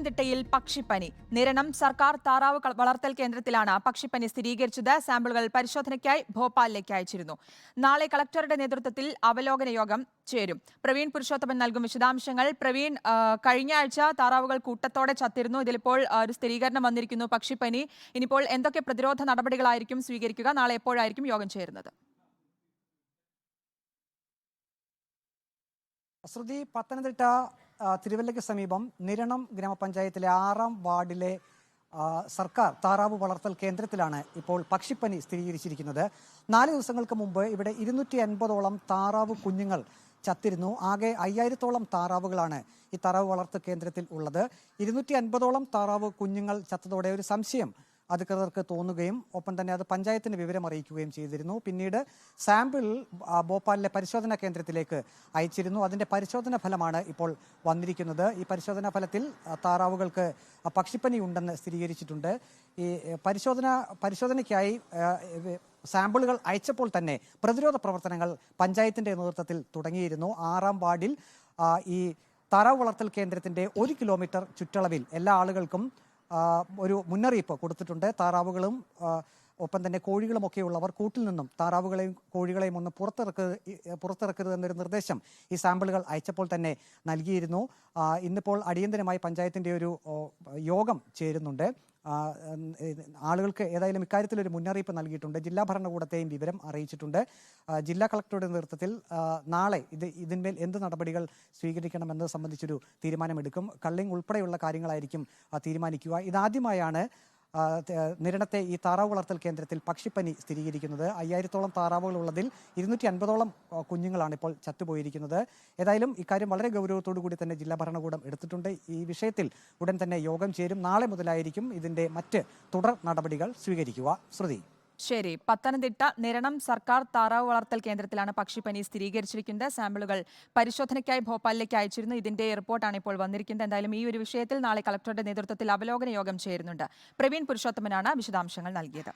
പത്തനംതിട്ടയിൽ പക്ഷിപ്പനി. നിരണം സർക്കാർ താറാവ് വളർത്തൽ കേന്ദ്രത്തിലാണ് പക്ഷിപ്പനി സ്ഥിരീകരിച്ചത്. സാമ്പിളുകൾ പരിശോധനയ്ക്കായി ഭോപ്പാലിലേക്ക് അയച്ചിരുന്നു. നാളെ കളക്ടറുടെ നേതൃത്വത്തിൽ അവലോകന യോഗം ചേരും. പ്രവീൺ പുരുഷോത്തമൻ നൽകും വിശദാംശങ്ങൾ. പ്രവീൺ, കഴിഞ്ഞ ആഴ്ച താറാവുകൾ കൂട്ടത്തോടെ ചത്തിരുന്നു. ഇതിലിപ്പോൾ ഒരു സ്ഥിരീകരണം വന്നിരിക്കുന്നു, പക്ഷിപ്പനി. ഇനിയിപ്പോൾ എന്തൊക്കെ പ്രതിരോധ നടപടികളായിരിക്കും സ്വീകരിക്കുക? നാളെ എപ്പോഴായിരിക്കും യോഗം ചേരുന്നത്? ശ്രുതി, പത്തനംതിട്ട തിരുവല്ലയ്ക്ക് സമീപം നിരണം ഗ്രാമപഞ്ചായത്തിലെ 6-ാം വാർഡിലെ സർക്കാർ താറാവ് വളർത്തൽ കേന്ദ്രത്തിലാണ് ഇപ്പോൾ പക്ഷിപ്പനി സ്ഥിരീകരിച്ചിരിക്കുന്നത്. 4 ദിവസങ്ങൾക്ക് മുമ്പ് ഇവിടെ 250ഓളം താറാവ് കുഞ്ഞുങ്ങൾ ചത്തിരുന്നു. ആകെ 5000ഓളം താറാവുകളാണ് ഈ താറാവ് വളർത്തൽ കേന്ദ്രത്തിൽ ഉള്ളത്. 250ഓളം താറാവ് കുഞ്ഞുങ്ങൾ ചത്തതോടെ ഒരു സംശയം അധികൃതർക്ക് തോന്നുകയും ഒപ്പം തന്നെ അത് പഞ്ചായത്തിന് വിവരം അറിയിക്കുകയും ചെയ്തിരുന്നു. പിന്നീട് സാമ്പിൾ ഭോപ്പാലിലെ പരിശോധനാ കേന്ദ്രത്തിലേക്ക് അയച്ചിരുന്നു. അതിൻ്റെ പരിശോധനാ ഫലമാണ് ഇപ്പോൾ വന്നിരിക്കുന്നത്. ഈ പരിശോധനാ ഫലത്തിൽ താറാവുകൾക്ക് പക്ഷിപ്പനി ഉണ്ടെന്ന് സ്ഥിരീകരിച്ചിട്ടുണ്ട്. ഈ പരിശോധനയ്ക്കായി സാമ്പിളുകൾ അയച്ചപ്പോൾ തന്നെ പ്രതിരോധ പ്രവർത്തനങ്ങൾ പഞ്ചായത്തിൻ്റെ നേതൃത്വത്തിൽ തുടങ്ങിയിരുന്നു. 6-ാം വാർഡിൽ ഈ താറാവ് വളർത്തൽ കേന്ദ്രത്തിൻ്റെ 1 കിലോമീറ്റർ ചുറ്റളവിൽ എല്ലാ ആളുകൾക്കും ഒരു മുന്നറിയിപ്പ് കൊടുത്തിട്ടുണ്ട്. താറാവുകളും ഒപ്പം തന്നെ കോഴികളുമൊക്കെയുള്ളവർ കൂട്ടിൽ നിന്നും താറാവുകളെയും കോഴികളെയും ഒന്ന് പുറത്തിറക്കരുത് എന്നൊരു നിർദ്ദേശം ഈ സാമ്പിളുകൾ അയച്ചപ്പോൾ തന്നെ നൽകിയിരുന്നു. ഇന്നിപ്പോൾ അടിയന്തരമായി പഞ്ചായത്തിൻ്റെ ഒരു യോഗം ചേരുന്നുണ്ട്. ആളുകൾക്ക് ഏതായാലും ഇക്കാര്യത്തിലൊരു മുന്നറിയിപ്പ് നൽകിയിട്ടുണ്ട്. ജില്ലാ ഭരണകൂടത്തെയും വിവരം അറിയിച്ചിട്ടുണ്ട്. ജില്ലാ കളക്ടറുടെ നേതൃത്വത്തിൽ നാളെ ഇതിന്മേൽ എന്ത് നടപടികൾ സ്വീകരിക്കണമെന്നത് സംബന്ധിച്ചൊരു തീരുമാനമെടുക്കും. കള്ളിങ് ഉൾപ്പെടെയുള്ള കാര്യങ്ങളായിരിക്കും തീരുമാനിക്കുക. ഇതാദ്യമായാണ് നിരണത്തെ ഈ താറാവ് വളർത്തൽ കേന്ദ്രത്തിൽ പക്ഷിപ്പനി സ്ഥിരീകരിക്കുന്നത്. 5000ഓളം താറാവുകൾ ഉള്ളതിൽ 250ഓളം കുഞ്ഞുങ്ങളാണ് ഇപ്പോൾ ചത്തുപോയിരിക്കുന്നത്. ഏതായാലും ഇക്കാര്യം വളരെ ഗൗരവത്തോടു കൂടി തന്നെ ജില്ലാ ഭരണകൂടം എടുത്തിട്ടുണ്ട്. ഈ വിഷയത്തിൽ ഉടൻ തന്നെ യോഗം ചേരും. നാളെ മുതലായിരിക്കും ഇതിന്റെ മറ്റ് തുടർ നടപടികൾ സ്വീകരിക്കുക. ശ്രുതി. ശരി, പത്തനംതിട്ട നിരണം സർക്കാർ താറാവ് വളർത്തൽ കേന്ദ്രത്തിലാണ് പക്ഷിപ്പനി സ്ഥിരീകരിച്ചിരിക്കുന്നത്. സാമ്പിളുകൾ പരിശോധനയ്ക്കായി ഭോപ്പാലിലേക്ക് അയച്ചിരുന്നു. ഇതിന്റെ റിപ്പോർട്ടാണ് ഇപ്പോൾ വന്നിരിക്കുന്നത്. എന്തായാലും ഈ ഒരു വിഷയത്തിൽ നാളെ കളക്ടറുടെ നേതൃത്വത്തിൽ അവലോകന യോഗം ചേരുന്നുണ്ട്. പ്രവീൺ പുരുഷോത്തമനാണ് വിശദാംശങ്ങൾ നൽകിയത്.